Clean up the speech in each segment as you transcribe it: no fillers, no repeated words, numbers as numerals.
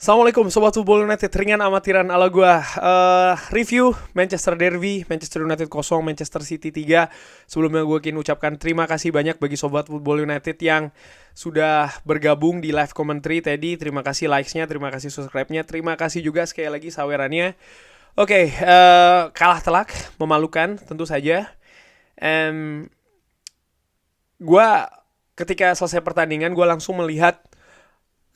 Assalamualaikum Sobat Football United, ringan amatiran ala gua. Review Manchester Derby, Manchester United 0, Manchester City 3. Sebelumnya gue ingin ucapkan terima kasih banyak bagi Sobat Football United yang sudah bergabung di live commentary tadi. Terima kasih likes-nya, terima kasih subscribe-nya, terima kasih juga sekali lagi sawerannya. Oke, kalah telak, memalukan tentu saja. Gua ketika selesai pertandingan gue langsung melihat,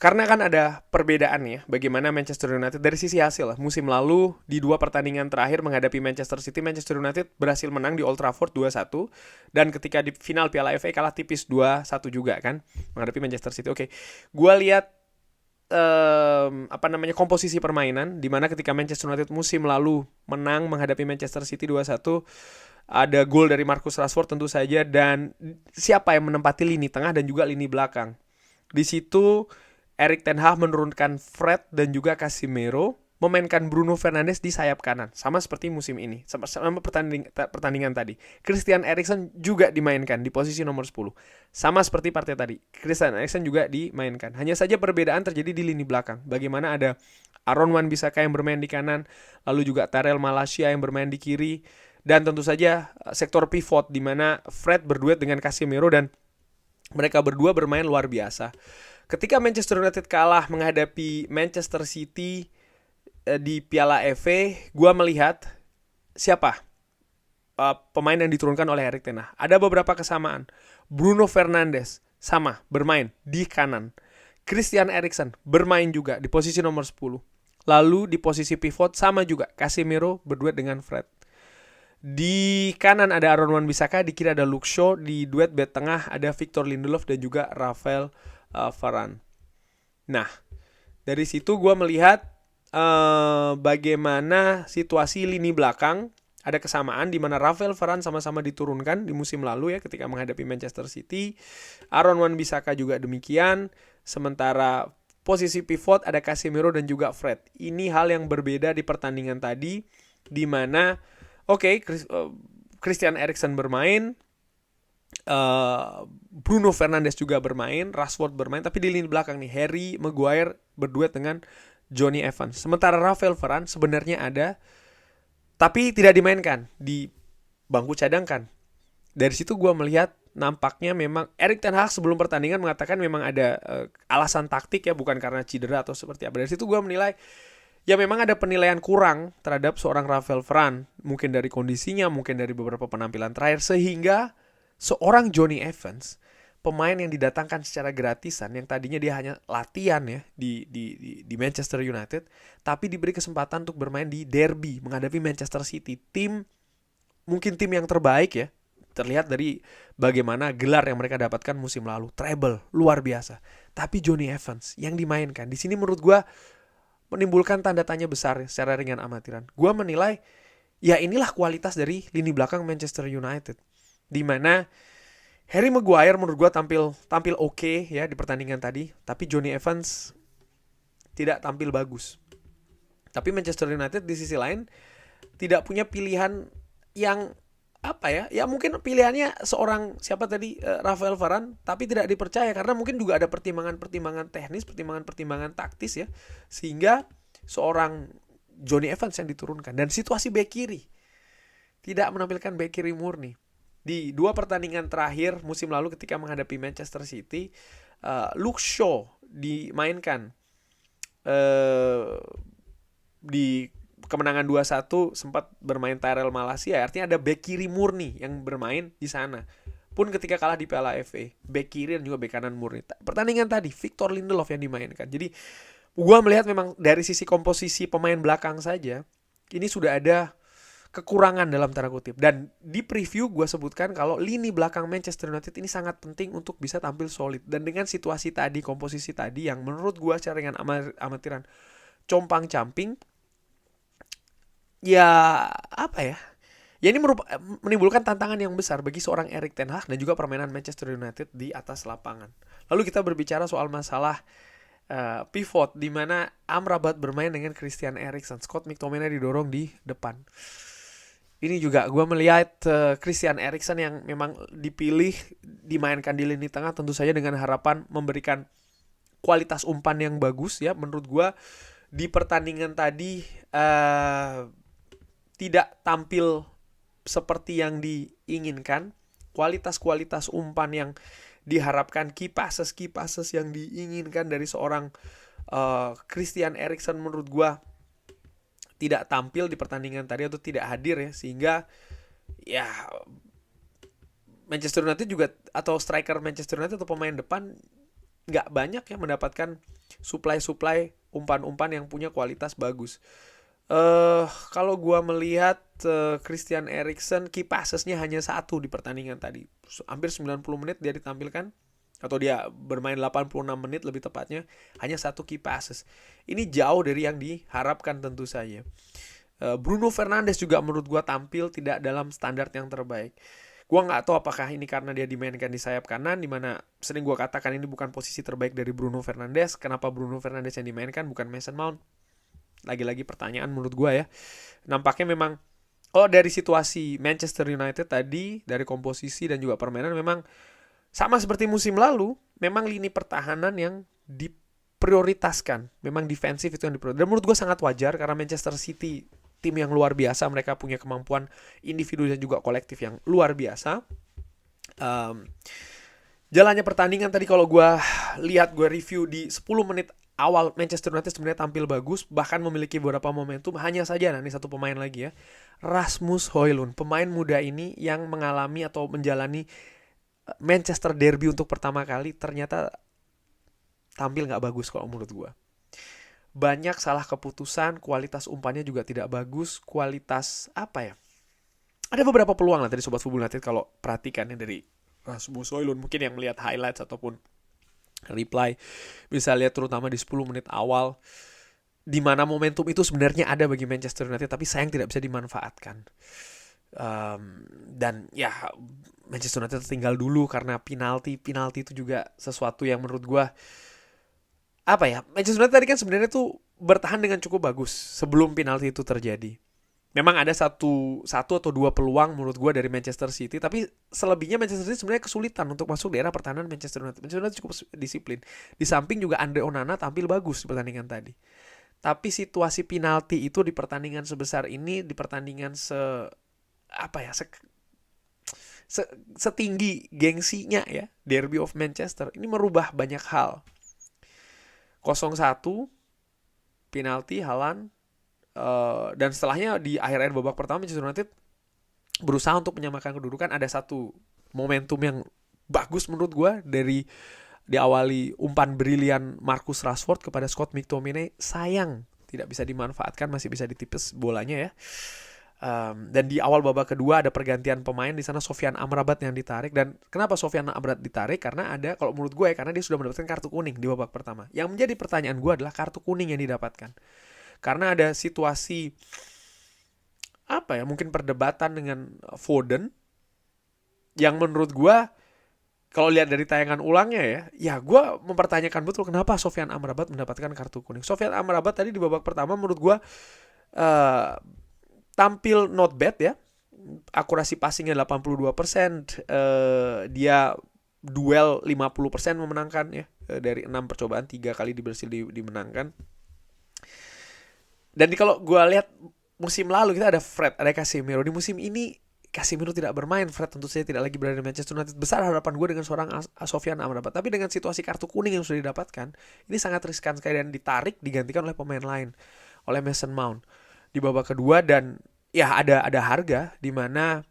karena kan ada perbedaan ya, bagaimana Manchester United dari sisi hasil. Musim lalu di 2 pertandingan terakhir menghadapi Manchester City, Manchester United berhasil menang di Old Trafford 2-1. Dan ketika di final Piala FA kalah tipis 2-1 juga kan, menghadapi Manchester City. Oke, gue lihat komposisi permainan, dimana ketika Manchester United musim lalu menang menghadapi Manchester City 2-1, ada gol dari Marcus Rashford tentu saja, dan siapa yang menempati lini tengah dan juga lini belakang. Di situ Erik ten Hag menurunkan Fred dan juga Casemiro, memainkan Bruno Fernandes di sayap kanan, sama seperti musim ini, sama pertandingan tadi. Christian Eriksen juga dimainkan di posisi nomor 10, sama seperti partai tadi. Christian Eriksen juga dimainkan. Hanya saja perbedaan terjadi di lini belakang. Bagaimana ada Aaron Wan-Bissaka yang bermain di kanan, lalu juga Tyrell Malacia yang bermain di kiri, dan tentu saja sektor pivot di mana Fred berduet dengan Casemiro, dan mereka berdua bermain luar biasa. Ketika Manchester United kalah menghadapi Manchester City di Piala FA, gue melihat siapa pemain yang diturunkan oleh Erik ten Hag. Ada beberapa kesamaan. Bruno Fernandes sama bermain di kanan. Christian Eriksen bermain juga di posisi nomor 10. Lalu di posisi pivot sama juga Casemiro berduet dengan Fred. Di kanan ada Aaron Wan-Bissaka, di kiri ada Luke Shaw, di duet back tengah ada Victor Lindelof dan juga Rafael Varane. Nah, dari situ gue melihat bagaimana situasi lini belakang. Ada kesamaan di mana Rafael Varane sama-sama diturunkan di musim lalu ya ketika menghadapi Manchester City. Aaron Wan-Bissaka juga demikian. Sementara posisi pivot ada Casemiro dan juga Fred. Ini hal yang berbeda di pertandingan tadi, di mana Christian Eriksen bermain, Bruno Fernandes juga bermain, Rashford bermain, tapi di lini belakang nih Harry Maguire berduet dengan Johnny Evans. Sementara Rafael Varane sebenarnya ada, tapi tidak dimainkan, di bangku cadangkan. Dari situ gue melihat nampaknya memang Erik ten Hag sebelum pertandingan mengatakan memang ada alasan taktik ya, bukan karena cedera atau seperti apa. Dari situ gue menilai ya memang ada penilaian kurang terhadap seorang Rafael Varane, mungkin dari kondisinya, mungkin dari beberapa penampilan terakhir, sehingga seorang Johnny Evans, pemain yang didatangkan secara gratisan, yang tadinya dia hanya latihan ya di Manchester United, tapi diberi kesempatan untuk bermain di derby menghadapi Manchester City, mungkin tim yang terbaik ya, terlihat dari bagaimana gelar yang mereka dapatkan musim lalu, treble, luar biasa. Tapi Johnny Evans yang dimainkan di sini menurut gue menimbulkan tanda tanya besar secara ringan amatiran. Gue menilai ya inilah kualitas dari lini belakang Manchester United, di mana Harry Maguire menurut gue tampil oke ya di pertandingan tadi, tapi Johnny Evans tidak tampil bagus. Tapi Manchester United di sisi lain tidak punya pilihan yang ya mungkin pilihannya seorang siapa tadi, Rafael Varane, tapi tidak dipercaya karena mungkin juga ada pertimbangan teknis, pertimbangan taktis ya, sehingga seorang Johnny Evans yang diturunkan. Dan situasi bek kiri, tidak menampilkan bek kiri murni. Di 2 pertandingan terakhir musim lalu ketika menghadapi Manchester City, Luke Shaw dimainkan di kemenangan 2-1, sempat bermain Tyrell Malacia, artinya ada bek kiri murni yang bermain di sana. Pun ketika kalah di Piala FA, bek kiri dan juga bek kanan murni. Pertandingan tadi Victor Lindelof yang dimainkan. Jadi gua melihat memang dari sisi komposisi pemain belakang saja ini sudah ada kekurangan dalam tanda kutip. Dan di preview gue sebutkan kalau lini belakang Manchester United ini sangat penting untuk bisa tampil solid. Dan dengan situasi tadi, komposisi tadi yang menurut gue secara ringan amatiran compang-camping, ya ini menimbulkan tantangan yang besar bagi seorang Erik ten Hag dan juga permainan Manchester United di atas lapangan. Lalu kita berbicara soal masalah pivot, di mana Amrabat bermain dengan Christian Eriksen, Scott McTominay didorong di depan. Ini juga gue melihat Christian Eriksen yang memang dipilih dimainkan di lini tengah tentu saja dengan harapan memberikan kualitas umpan yang bagus ya. Menurut gue di pertandingan tadi tidak tampil seperti yang diinginkan. Kualitas umpan yang diharapkan, key passes yang diinginkan dari seorang Christian Eriksen menurut gue tidak tampil di pertandingan tadi atau tidak hadir ya, sehingga ya Manchester United juga atau striker Manchester United atau pemain depan nggak banyak yang mendapatkan supply umpan-umpan yang punya kualitas bagus. Kalau gua melihat Christian Eriksen key passesnya hanya 1 di pertandingan tadi. Hampir 90 menit dia ditampilkan, atau dia bermain 86 menit lebih tepatnya, hanya 1 key passes. Ini jauh dari yang diharapkan tentu saja. Bruno Fernandes juga menurut gua tampil tidak dalam standar yang terbaik. Gua nggak tahu apakah ini karena dia dimainkan di sayap kanan, dimana sering gua katakan ini bukan posisi terbaik dari Bruno Fernandes. Kenapa Bruno Fernandes yang dimainkan bukan Mason Mount? Lagi-lagi pertanyaan menurut gue ya. Nampaknya memang dari situasi Manchester United tadi, dari komposisi dan juga permainan, memang sama seperti musim lalu, memang lini pertahanan yang diprioritaskan. Memang defensif itu yang diprioritaskan. Dan menurut gue sangat wajar karena Manchester City tim yang luar biasa, mereka punya kemampuan individu dan juga kolektif yang luar biasa. Jalannya pertandingan tadi kalau gue lihat, gue review di 10 menit awal, Manchester United sebenarnya tampil bagus, bahkan memiliki beberapa momentum. Hanya saja, ini satu pemain lagi ya, Rasmus Højlund, pemain muda ini yang mengalami atau menjalani Manchester Derby untuk pertama kali, ternyata tampil gak bagus kalau menurut gue. Banyak salah keputusan, kualitas umpannya juga tidak bagus, kualitas apa ya, ada beberapa peluang lah dari Sobat Football United kalau perhatikan ya, dari Rasmus Højlund. Mungkin yang melihat highlights ataupun reply bisa lihat terutama di 10 menit awal, di mana momentum itu sebenarnya ada bagi Manchester United, tapi sayang tidak bisa dimanfaatkan. Dan ya Manchester United tinggal dulu karena penalti itu juga sesuatu yang menurut gue apa ya, Manchester United tadi kan sebenarnya tuh bertahan dengan cukup bagus sebelum penalti itu terjadi. Memang ada satu atau 2 peluang menurut gue dari Manchester City, tapi selebihnya Manchester City sebenarnya kesulitan untuk masuk daerah pertahanan Manchester United. Manchester United cukup disiplin. Di samping juga Andre Onana tampil bagus di pertandingan tadi. Tapi situasi penalti itu di pertandingan sebesar ini, di pertandingan setinggi gengsinya ya, Derby of Manchester, ini merubah banyak hal. 0-1 penalti Haaland. Dan setelahnya di akhir babak pertama Manchester United berusaha untuk menyamakan kedudukan. Ada satu momentum yang bagus menurut gue, dari diawali umpan brilian Marcus Rashford kepada Scott McTominay. Sayang tidak bisa dimanfaatkan, masih bisa ditipis bolanya ya. Dan di awal babak kedua ada pergantian pemain, di sana Sofyan Amrabat yang ditarik. Dan kenapa Sofyan Amrabat ditarik? Karena ada, kalau menurut gue ya, karena dia sudah mendapatkan kartu kuning di babak pertama. Yang menjadi pertanyaan gue adalah kartu kuning yang didapatkan. Karena ada situasi mungkin perdebatan dengan Foden, yang menurut gue kalau lihat dari tayangan ulangnya ya gue mempertanyakan betul kenapa Sofyan Amrabat mendapatkan kartu kuning. Sofyan Amrabat tadi di babak pertama menurut gue tampil not bad ya, akurasi passingnya 82%, dia duel 50% memenangkan ya, dari 6 percobaan 3 kali berhasil dimenangkan. Dan kalau gue lihat musim lalu kita ada Fred, ada Casemiro. Di musim ini Casemiro tidak bermain, Fred tentu saja tidak lagi berada di Manchester United. Besar harapan gue dengan seorang Sofyan Amrabat. Tapi dengan situasi kartu kuning yang sudah didapatkan, ini sangat riskan sekali, dan ditarik digantikan oleh pemain lain, oleh Mason Mount di babak kedua. Dan ya ada harga di mana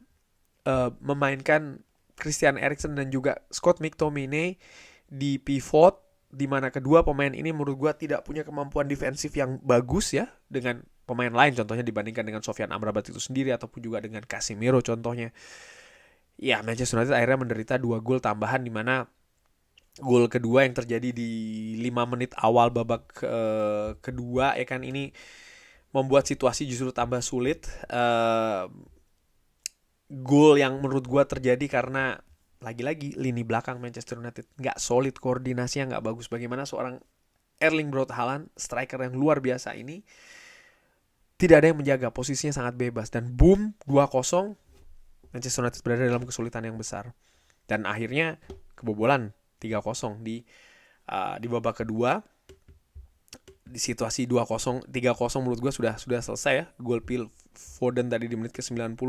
memainkan Christian Eriksen dan juga Scott McTominay di pivot, di mana kedua pemain ini menurut gue tidak punya kemampuan defensif yang bagus ya, dengan pemain lain contohnya dibandingkan dengan Sofyan Amrabat itu sendiri, ataupun juga dengan Casemiro contohnya. Ya Manchester United akhirnya menderita 2 gol tambahan, di mana gol kedua yang terjadi di 5 menit awal babak kedua ya kan, ini membuat situasi justru tambah sulit. Gol yang menurut gue terjadi karena lagi-lagi lini belakang Manchester United nggak solid, koordinasinya nggak bagus. Bagaimana seorang Erling Braut Haaland, striker yang luar biasa ini, tidak ada yang menjaga, posisinya sangat bebas. Dan boom, 2-0, Manchester United berada dalam kesulitan yang besar. Dan akhirnya kebobolan 3-0 di Di babak kedua di situasi 2-0, 3-0 menurut gue sudah selesai ya. Gol Phil Foden tadi di menit ke-90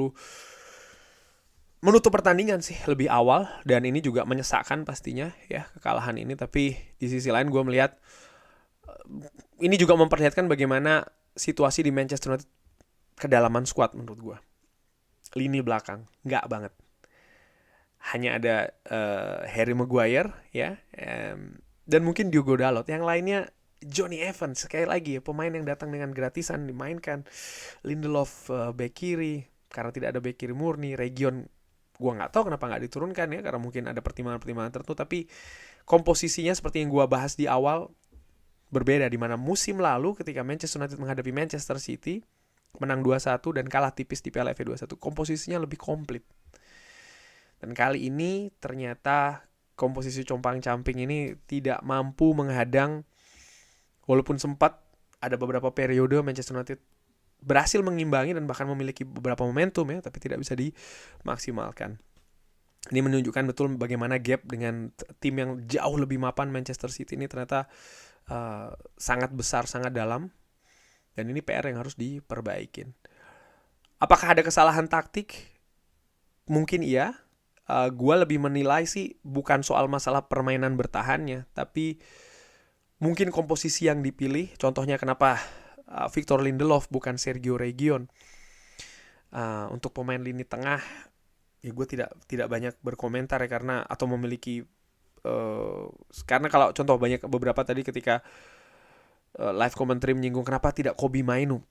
menutup pertandingan sih lebih awal, dan ini juga menyesakkan pastinya ya kekalahan ini. Tapi di sisi lain gue melihat ini juga memperlihatkan bagaimana situasi di Manchester United, kedalaman squad menurut gue. Lini belakang nggak banget. Hanya ada Harry Maguire ya, dan mungkin Diogo Dalot. Yang lainnya Johnny Evans, sekali lagi ya, pemain yang datang dengan gratisan dimainkan. Lindelof bek kiri, karena tidak ada bek kiri murni. Region gue nggak tahu kenapa nggak diturunkan ya, karena mungkin ada pertimbangan-pertimbangan tertentu. Tapi komposisinya seperti yang gue bahas di awal berbeda, di mana musim lalu ketika Manchester United menghadapi Manchester City menang 2-1 dan kalah tipis di Piala FA 2-1, komposisinya lebih komplit. Dan kali ini ternyata komposisi compang-camping ini tidak mampu menghadang. Walaupun sempat ada beberapa periode Manchester United berhasil mengimbangi dan bahkan memiliki beberapa momentum ya, tapi tidak bisa dimaksimalkan. Ini menunjukkan betul bagaimana gap dengan tim yang jauh lebih mapan Manchester City ini ternyata sangat besar, sangat dalam. Dan ini PR yang harus diperbaikin. Apakah ada kesalahan taktik? Mungkin iya. Gue lebih menilai sih bukan soal masalah permainan bertahannya, tapi mungkin komposisi yang dipilih. Contohnya kenapa Victor Lindelof bukan Sergio Region. Untuk pemain lini tengah, ya gue tidak banyak berkomentar ya, karena atau memiliki karena kalau contoh banyak beberapa tadi ketika live commentary menyinggung kenapa tidak Kobbie Mainoo.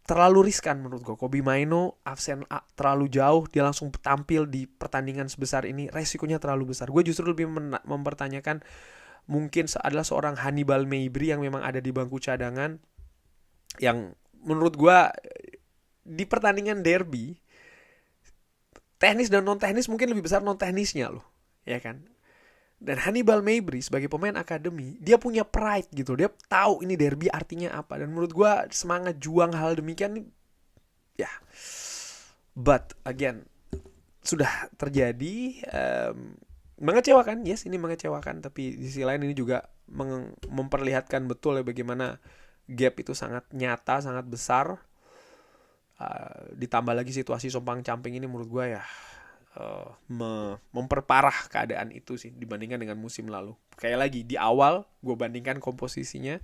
Terlalu riskan menurut gue. Kobbie Mainoo absen terlalu jauh, dia langsung tampil di pertandingan sebesar ini, resikonya terlalu besar. Gue justru lebih mempertanyakan mungkin adalah seorang Hannibal Mejbri yang memang ada di bangku cadangan, yang menurut gue di pertandingan derby, teknis dan non teknis mungkin lebih besar non teknisnya loh, ya kan. Dan Hannibal Mejbri sebagai pemain akademi, dia punya pride gitu, dia tahu ini derby artinya apa, dan menurut gue semangat juang hal demikian ya. But again, sudah terjadi, mengecewakan, yes ini mengecewakan, tapi di sisi lain ini juga memperlihatkan betul ya bagaimana gap itu sangat nyata, sangat besar. Ditambah lagi situasi compang-camping ini menurut gue ya memperparah keadaan itu sih dibandingkan dengan musim lalu. Kayak lagi di awal gue bandingkan komposisinya,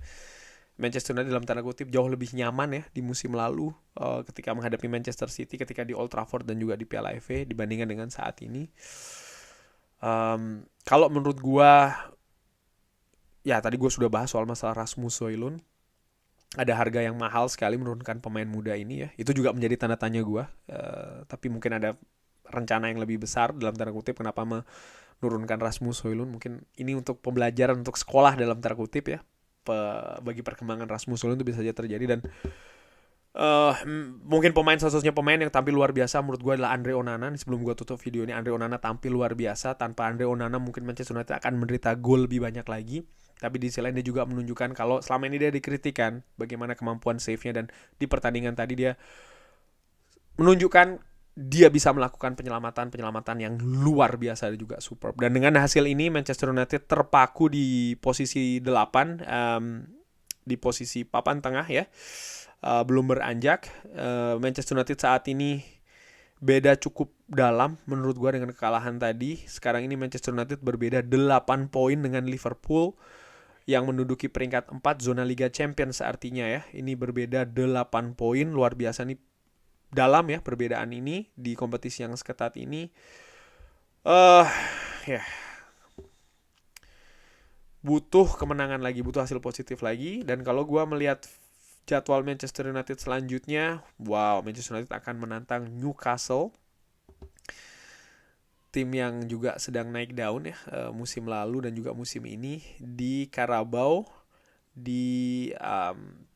Manchester United dalam tanda kutip jauh lebih nyaman ya di musim lalu ketika menghadapi Manchester City, ketika di Old Trafford dan juga di Piala FA dibandingkan dengan saat ini. Kalau menurut gue, ya tadi gue sudah bahas soal masalah Rasmus Højlund. Ada harga yang mahal sekali menurunkan pemain muda ini ya. Itu juga menjadi tanda tanya gue. Tapi mungkin ada rencana yang lebih besar dalam tanda kutip kenapa menurunkan Rasmus Højlund. Mungkin ini untuk pembelajaran, untuk sekolah dalam tanda kutip ya. Bagi perkembangan Rasmus Højlund itu bisa saja terjadi. Dan mungkin satu-satunya pemain yang tampil luar biasa menurut gue adalah Andre Onana. Sebelum gue tutup video ini, Andre Onana tampil luar biasa. Tanpa Andre Onana mungkin Manchester United akan menderita gol lebih banyak lagi. Tapi di sisi lain dia juga menunjukkan kalau selama ini dia dikritikan bagaimana kemampuan save-nya, dan di pertandingan tadi dia menunjukkan dia bisa melakukan penyelamatan yang luar biasa dan juga superb. Dan dengan hasil ini Manchester United terpaku di posisi 8, di posisi papan tengah ya. Belum beranjak. Manchester United saat ini beda cukup dalam menurut gue dengan kekalahan tadi. Sekarang ini Manchester United berbeda 8 poin dengan Liverpool yang menduduki peringkat 4 zona Liga Champions artinya ya. Ini berbeda 8 poin, luar biasa nih dalam ya perbedaan ini di kompetisi yang seketat ini. Ya. Butuh kemenangan lagi, butuh hasil positif lagi. Dan kalau gue melihat jadwal Manchester United selanjutnya, wow, Manchester United akan menantang Newcastle, tim yang juga sedang naik daun ya musim lalu dan juga musim ini, di Carabao di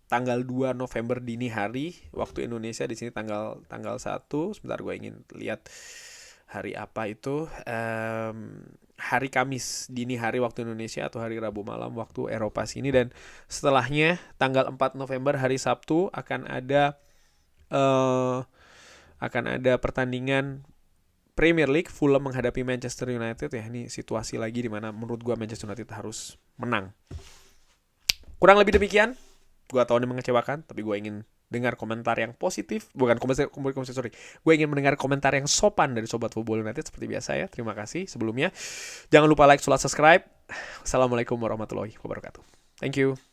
tanggal 2 November dini hari waktu Indonesia. Di sini tanggal 1. Sebentar gue ingin lihat hari apa itu. Hari Kamis dini hari waktu Indonesia atau hari Rabu malam waktu Eropa sini. Dan setelahnya tanggal 4 November hari Sabtu akan ada pertandingan Premier League, Fulham menghadapi Manchester United ya. Ini situasi lagi di mana menurut gua Manchester United harus menang. Kurang lebih demikian. Gue tahu ini mengecewakan, tapi gue ingin dengar komentar yang positif. Bukan komentar, sorry. Gue ingin mendengar komentar yang sopan dari Sobat Football United seperti biasa ya. Terima kasih sebelumnya. Jangan lupa like, subscribe. Assalamualaikum warahmatullahi wabarakatuh. Thank you.